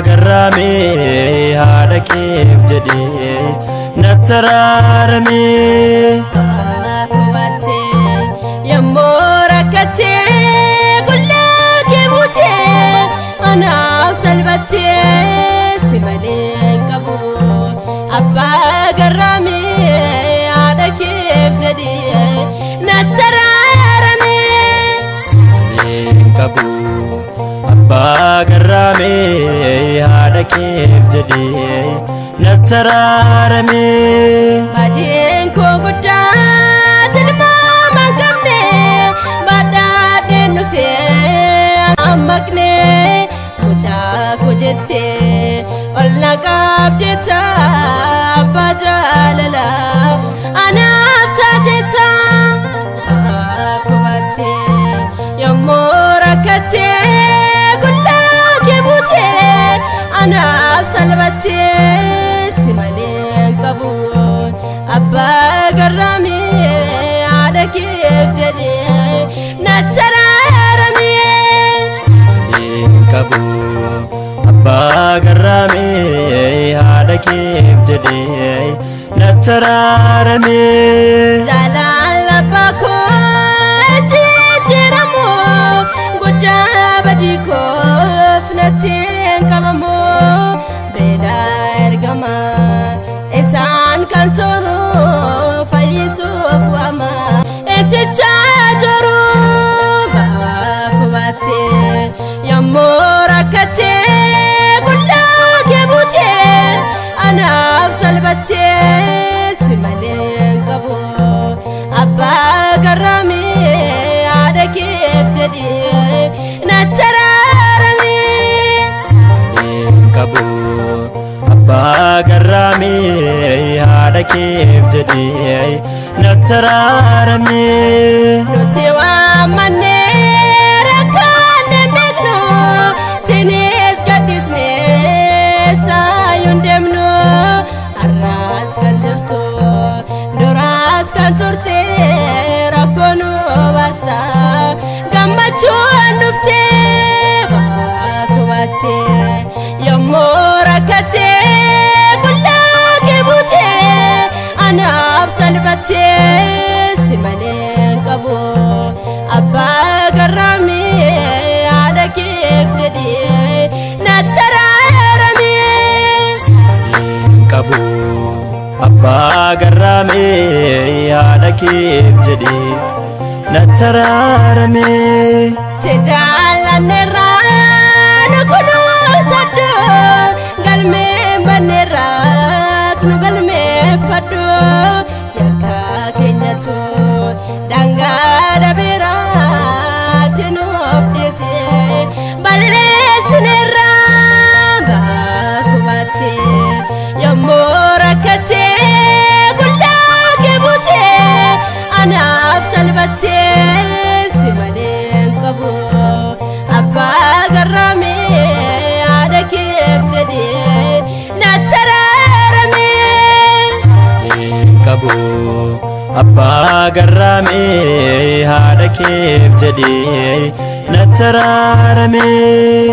garraamee haadha keef jedhee natti araaramee. Yemmuu rakkattee qullaa kee buutee anaaf salphattee si malee hin qabu. Abbaa garraamee haadha keef jedhee natti araaramee. Si malee hin qabu. Abbaa garraamee haadha keef jedhee natti araaramee. Baadiyeen koo guddaa tilmaama hin qabne badhaadheen dhufee ammaqne mucaa koo jettee ol na qabdeetta abbaa jaalalaa anaaf taateetta. Kubattee yemmuu rakkattee qullaa kee buutee anaaf salphattee si malee hin qabu. Abbaa garraamee haadha keef jedhee natti araaramee. Si malee hin qabu. Abbaa garraamee haadha keef jedhee natti araaramee. Jaalala abbaa koo jijjiiramu guddaa badii koof natti hin qabamu. Beelaa ergama isaan kan sooru fayyisuuf waama eessichaa jiru. Kubattee yemmuu rakkattee qullaa kee buutee anaaf salphattee si malee hin qabu. Abbaa garraamee haadha keef jedhee natti araaramee. Si malee hin qabu. Abbaa garraamee haadha keef jedhee natti araaramee. Nusi waammannee rakkanne beeknu sinis gaddisnee saayyuu hin deemnu. Har'aas kan jirtu duraas kan turte rakkoo nu baasta gammachuun dhuftee. Kubattee yemmuu rakkattee qullaa kee buutee anaaf salphattee si malee hin qabu. Abbaa garraamee haadha keef jedhee natti araaramee. Si malee hin qabu. Abbaa garraamee haadha keef jedhee natti araaramee. Si jaallanneerraa nu kunuunsadhu galmeen banneerraat nu galmeeffadhu. Yakka keenyatu daangaa dhabeeraatti nuuf dhiyeessee balleessineerraa. Kubattee yemmuu rakkattee qullaa kee buutee anaaf salphattee si malee hin qabu. Abbaa garraamee haadha keef jedhee natti araaramee. Si malee hin qabu. Abbaa garraamee haadha keef jedhee natti araaramee.